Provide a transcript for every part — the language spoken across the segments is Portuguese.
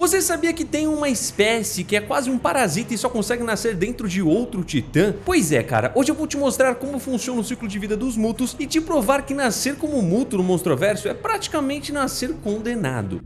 Você sabia que tem uma espécie que é quase um parasita e só consegue nascer dentro de outro titã? Pois é, cara, hoje eu vou te mostrar como funciona o ciclo de vida dos mutos e te provar que nascer como muto no Monstroverso é praticamente nascer condenado.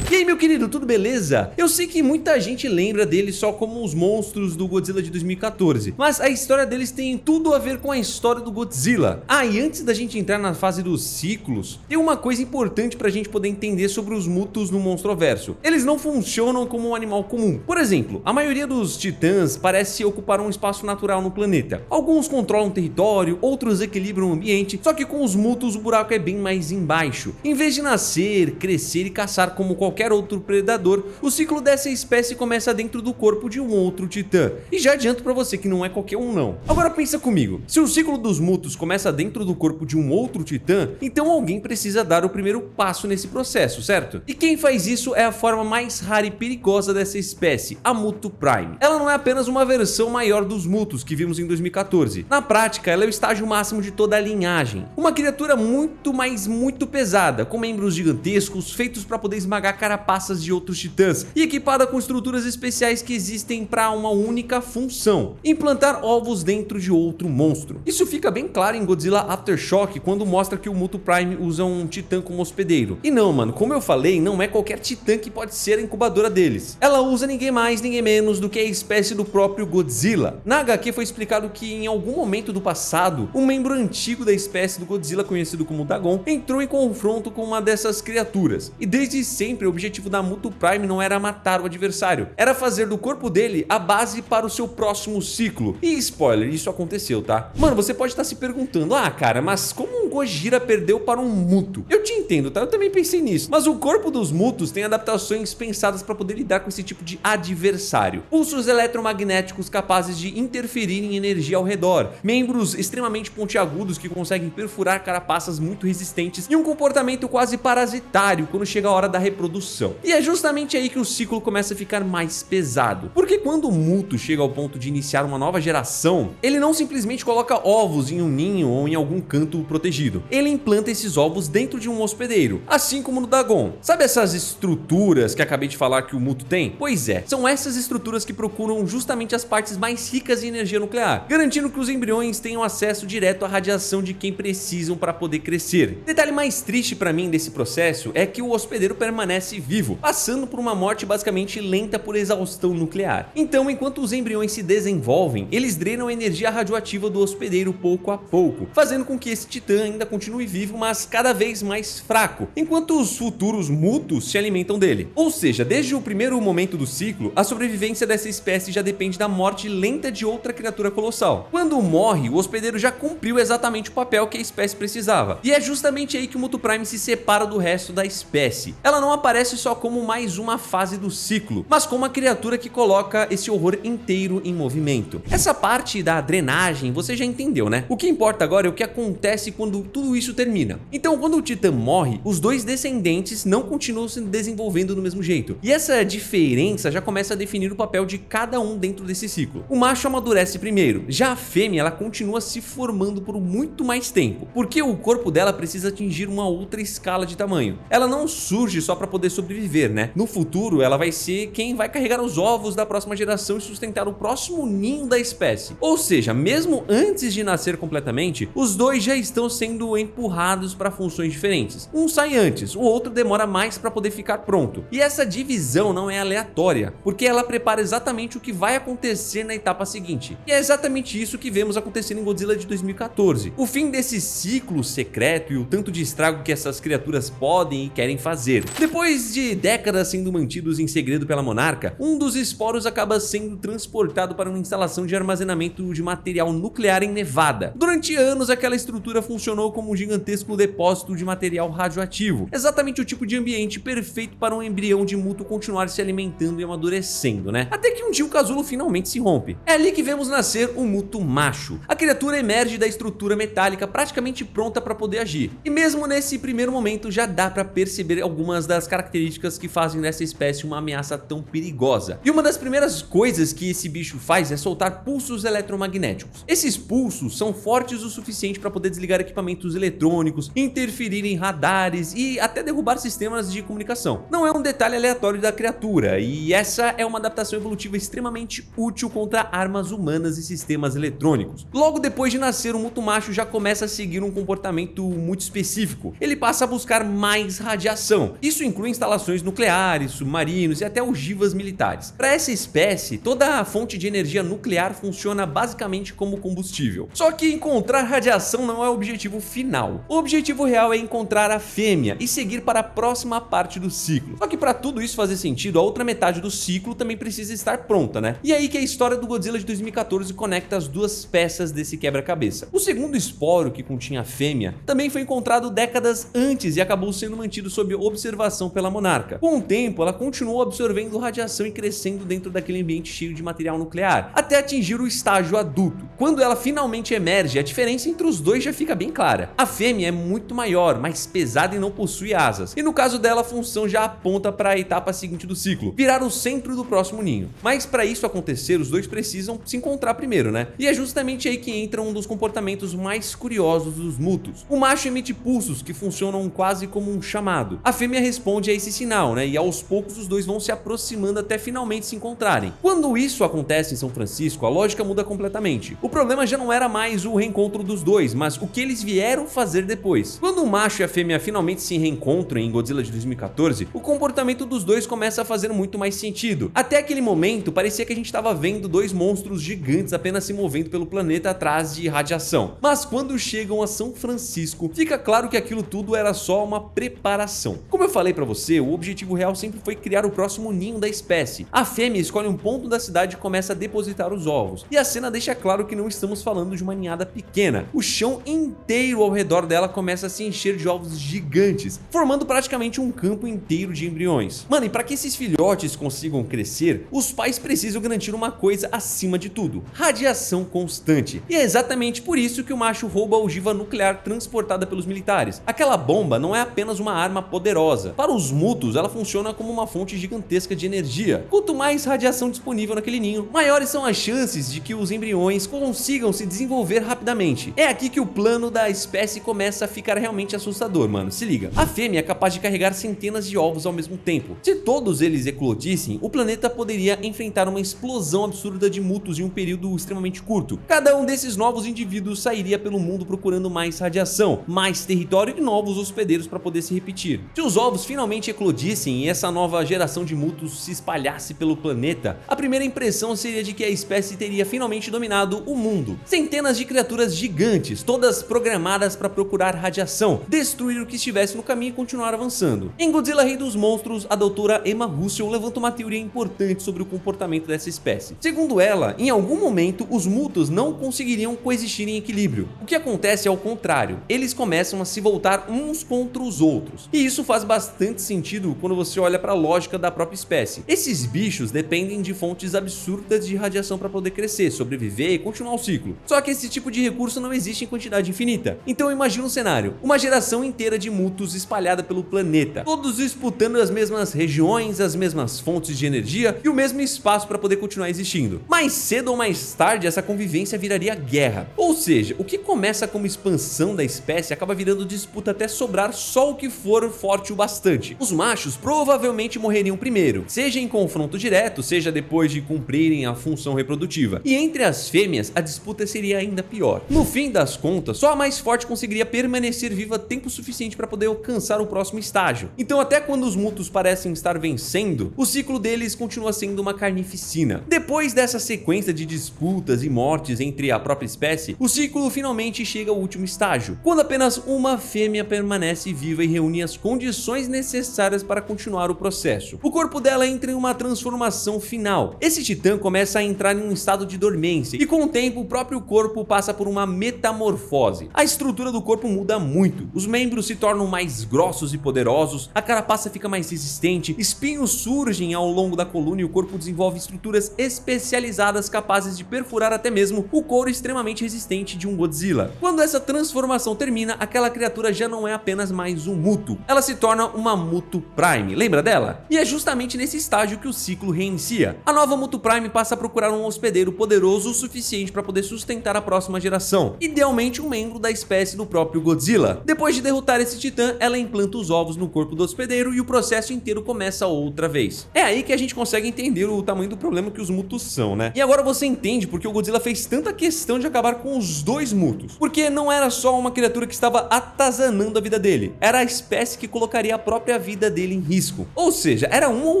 E aí, meu querido, tudo beleza? Eu sei que muita gente lembra deles só como os monstros do Godzilla de 2014, mas a história deles tem tudo a ver com a história do Godzilla. Ah, e antes da gente entrar na fase dos ciclos, tem uma coisa importante pra gente poder entender sobre os mutos no Monstroverso. Eles não funcionam como um animal comum. Por exemplo, a maioria dos titãs parece ocupar um espaço natural no planeta. Alguns controlam território, outros equilibram o ambiente, só que com os mutos o buraco é bem mais embaixo. Em vez de nascer, crescer e caçar como qualquer outro predador, o ciclo dessa espécie começa dentro do corpo de um outro titã. E já adianto pra você que não é qualquer um não. Agora pensa comigo, se o ciclo dos mutos começa dentro do corpo de um outro titã, então alguém precisa dar o primeiro passo nesse processo, certo? E quem faz isso é a forma mais rara e perigosa dessa espécie, a Muto Prime. Ela não é apenas uma versão maior dos mutos que vimos em 2014. Na prática, ela é o estágio máximo de toda a linhagem. Uma criatura muito pesada, com membros gigantescos, feitos para poder esmagar carapaças de outros titãs e equipada com estruturas especiais que existem para uma única função: implantar ovos dentro de outro monstro. Isso fica bem claro em Godzilla Aftershock, quando mostra que o Muto Prime usa um titã como hospedeiro. E não, mano, como eu falei, não é qualquer titã que pode ser a incubadora deles. Ela usa ninguém mais, ninguém menos do que a espécie do próprio Godzilla. Na HQ foi explicado que em algum momento do passado, um membro antigo da espécie do Godzilla, conhecido como Dagon, entrou em confronto com uma dessas criaturas. E desde sempre o objetivo da Muto Prime não era matar o adversário, era fazer do corpo dele a base para o seu próximo ciclo. E spoiler, isso aconteceu, tá? Mano, você pode estar se perguntando: ah, cara, mas como um Gojira perdeu para um muto? Eu te entendo, tá? Eu também pensei nisso. Mas o corpo dos mutos tem adaptações pensadas para poder lidar com esse tipo de adversário. Pulsos eletromagnéticos capazes de interferir em energia ao redor, membros extremamente pontiagudos que conseguem perfurar carapaças muito resistentes e um comportamento quase parasitário quando chega a hora da reprodução. E é justamente aí que o ciclo começa a ficar mais pesado, porque quando o muto chega ao ponto de iniciar uma nova geração, ele não simplesmente coloca ovos em um ninho ou em algum canto protegido, ele implanta esses ovos dentro de um hospedeiro, assim como no Dagon. Sabe essas estruturas que acabei de falar que o muto tem? Pois é, são essas estruturas que procuram justamente as partes mais ricas em energia nuclear, garantindo que os embriões tenham acesso direto à radiação de quem precisam para poder crescer. Detalhe mais triste para mim desse processo é que o hospedeiro permanece vivo, passando por uma morte basicamente lenta por exaustão nuclear. Então, enquanto os embriões se desenvolvem, eles drenam a energia radioativa do hospedeiro pouco a pouco, fazendo com que esse titã ainda continue vivo, mas cada vez mais fraco, enquanto os futuros mutos se alimentam dele. Ou seja, desde o primeiro momento do ciclo, a sobrevivência dessa espécie já depende da morte lenta de outra criatura colossal. Quando morre, o hospedeiro já cumpriu exatamente o papel que a espécie precisava. E é justamente aí que o Muto Prime se separa do resto da espécie. Ela não aparece só como mais uma fase do ciclo, mas como uma criatura que coloca esse horror inteiro em movimento. Essa parte da drenagem você já entendeu, né? O que importa agora é o que acontece quando tudo isso termina. Então, quando o titã morre, os dois descendentes não continuam se desenvolvendo do mesmo jeito. E essa diferença já começa a definir o papel de cada um dentro desse ciclo. O macho amadurece primeiro, já a fêmea ela continua se formando por muito mais tempo, porque o corpo dela precisa atingir uma outra escala de tamanho. Ela não surge só para poder sobreviver, né? No futuro, ela vai ser quem vai carregar os ovos da próxima geração e sustentar o próximo ninho da espécie. Ou seja, mesmo antes de nascer completamente, os dois já estão sendo empurrados para funções diferentes. Um sai antes, o outro demora mais para poder ficar pronto. E essa divisão não é aleatória, porque ela prepara exatamente o que vai acontecer na etapa seguinte. E é exatamente isso que vemos acontecendo em Godzilla de 2014. O fim desse ciclo secreto e o tanto de estrago que essas criaturas podem e querem fazer. Depois de décadas sendo mantidos em segredo pela monarca, um dos esporos acaba sendo transportado para uma instalação de armazenamento de material nuclear em Nevada. Durante anos, aquela estrutura funcionou como um gigantesco depósito de material radioativo, exatamente o tipo de ambiente perfeito para um embrião de muto continuar se alimentando e amadurecendo, né? Até que um dia o casulo finalmente se rompe. É ali que vemos nascer o muto macho. A criatura emerge da estrutura metálica praticamente pronta para poder agir. E mesmo nesse primeiro momento já dá para perceber algumas das características que fazem dessa espécie uma ameaça tão perigosa. E uma das primeiras coisas que esse bicho faz é soltar pulsos eletromagnéticos. Esses pulsos são fortes o suficiente para poder desligar equipamentos equipamentos eletrônicos, interferir em radares e até derrubar sistemas de comunicação. Não é um detalhe aleatório da criatura, e essa é uma adaptação evolutiva extremamente útil contra armas humanas e sistemas eletrônicos. Logo depois de nascer, o Muto Macho já começa a seguir um comportamento muito específico. Ele passa a buscar mais radiação. Isso inclui instalações nucleares, submarinos e até ogivas militares. Para essa espécie, toda a fonte de energia nuclear funciona basicamente como combustível. Só que encontrar radiação não é o objetivo final. O objetivo real é encontrar a fêmea e seguir para a próxima parte do ciclo. Só que para tudo isso fazer sentido, a outra metade do ciclo também precisa estar pronta, né? E aí que a história do Godzilla de 2014 conecta as duas peças desse quebra-cabeça. O segundo esporo, que continha a fêmea, também foi encontrado décadas antes e acabou sendo mantido sob observação pela monarca. Com o tempo, ela continuou absorvendo radiação e crescendo dentro daquele ambiente cheio de material nuclear, até atingir o estágio adulto. Quando ela finalmente emerge, a diferença entre os dois já fica bem clara. A fêmea é muito maior, mais pesada e não possui asas. E no caso dela, a função já aponta para a etapa seguinte do ciclo, virar o centro do próximo ninho. Mas para isso acontecer, os dois precisam se encontrar primeiro, né? E é justamente aí que entra um dos comportamentos mais curiosos dos mutos. O macho emite pulsos que funcionam quase como um chamado. A fêmea responde a esse sinal, né? E aos poucos os dois vão se aproximando até finalmente se encontrarem. Quando isso acontece em São Francisco, a lógica muda completamente. O problema já não era mais o reencontro dos dois, mas o que eles vieram fazer depois. Quando o macho e a fêmea finalmente se reencontram em Godzilla de 2014, o comportamento dos dois começa a fazer muito mais sentido. Até aquele momento, parecia que a gente estava vendo dois monstros gigantes apenas se movendo pelo planeta atrás de radiação. Mas quando chegam a São Francisco, fica claro que aquilo tudo era só uma preparação. Como eu falei pra você, o objetivo real sempre foi criar o próximo ninho da espécie. A fêmea escolhe um ponto da cidade e começa a depositar os ovos. E a cena deixa claro que não estamos falando de uma ninhada pequena. O chão inteiro ao redor dela começa a se encher de ovos gigantes, formando praticamente um campo inteiro de embriões. Mano, e para que esses filhotes consigam crescer, os pais precisam garantir uma coisa acima de tudo: radiação constante. E é exatamente por isso que o macho rouba a ogiva nuclear transportada pelos militares. Aquela bomba não é apenas uma arma poderosa. Para os mutos, ela funciona como uma fonte gigantesca de energia. Quanto mais radiação disponível naquele ninho, maiores são as chances de que os embriões consigam se desenvolver rapidamente. É aqui que o plano da espécie começa a ficar realmente assustador, mano. Se liga. A fêmea é capaz de carregar centenas de ovos ao mesmo tempo. Se todos eles eclodissem, o planeta poderia enfrentar uma explosão absurda de mutos em um período extremamente curto. Cada um desses novos indivíduos sairia pelo mundo procurando mais radiação, mais território e novos hospedeiros para poder se repetir. Se os ovos finalmente eclodissem e essa nova geração de mutos se espalhasse pelo planeta, a primeira impressão seria de que a espécie teria finalmente dominado o mundo. Centenas de criaturas gigantes, todas programadas para procurar radiação, destruir o que estivesse no caminho e continuar avançando. Em Godzilla Rei dos Monstros, a doutora Emma Russell levanta uma teoria importante sobre o comportamento dessa espécie. Segundo ela, em algum momento os mutos não conseguiriam coexistir em equilíbrio. O que acontece é ao contrário, eles começam a se voltar uns contra os outros. E isso faz bastante sentido quando você olha para a lógica da própria espécie. Esses bichos dependem de fontes absurdas de radiação para poder crescer, sobreviver e continuar o ciclo. Só que esse tipo de recurso não existe em quantidade infinita. Então imagina um cenário: uma geração inteira de mutos espalhada pelo planeta, todos disputando as mesmas regiões, as mesmas fontes de energia e o mesmo espaço para poder continuar existindo. Mais cedo ou mais tarde, essa convivência viraria guerra. Ou seja, o que começa como expansão da espécie acaba virando disputa até sobrar só o que for forte o bastante. Os machos provavelmente morreriam primeiro, seja em confronto direto, seja depois de cumprirem a função reprodutiva. E entre as fêmeas, a disputa seria ainda pior. No fim das contas, só a mais forte conseguiria permanecer viva tempo suficiente para poder alcançar o próximo estágio. Então, até quando os mutos parecem estar vencendo, o ciclo deles continua sendo uma carnificina. Depois dessa sequência de disputas e mortes entre a própria espécie, o ciclo finalmente chega ao último estágio, quando apenas uma fêmea permanece viva e reúne as condições necessárias para continuar o processo. O corpo dela entra em uma transformação final. Esse titã começa a entrar em um estado de dormência e com o tempo o próprio corpo passa por uma metamorfose. A estrutura do corpo muda muito, os membros se tornam mais grossos e poderosos, a carapaça fica mais resistente, espinhos surgem ao longo da coluna e o corpo desenvolve estruturas especializadas capazes de perfurar até mesmo o couro extremamente resistente de um Godzilla. Quando essa transformação termina, aquela criatura já não é apenas mais um muto, ela se torna uma Muto Prime, lembra dela? E é justamente nesse estágio que o ciclo reinicia. A nova Muto Prime passa a procurar um hospedeiro poderoso o suficiente para poder sustentar a próxima geração, idealmente um membro da da espécie do próprio Godzilla. Depois de derrotar esse titã, ela implanta os ovos no corpo do hospedeiro e o processo inteiro começa outra vez. É aí que a gente consegue entender o tamanho do problema que os mutos são, né? E agora você entende porque o Godzilla fez tanta questão de acabar com os dois mutos. Porque não era só uma criatura que estava atazanando a vida dele, era a espécie que colocaria a própria vida dele em risco. Ou seja, era um ou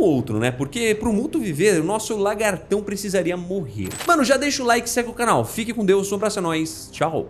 outro, né? Porque pro muto viver, o nosso lagartão precisaria morrer. Mano, já deixa o like e segue o canal. Fique com Deus, um abraço a nós. Tchau.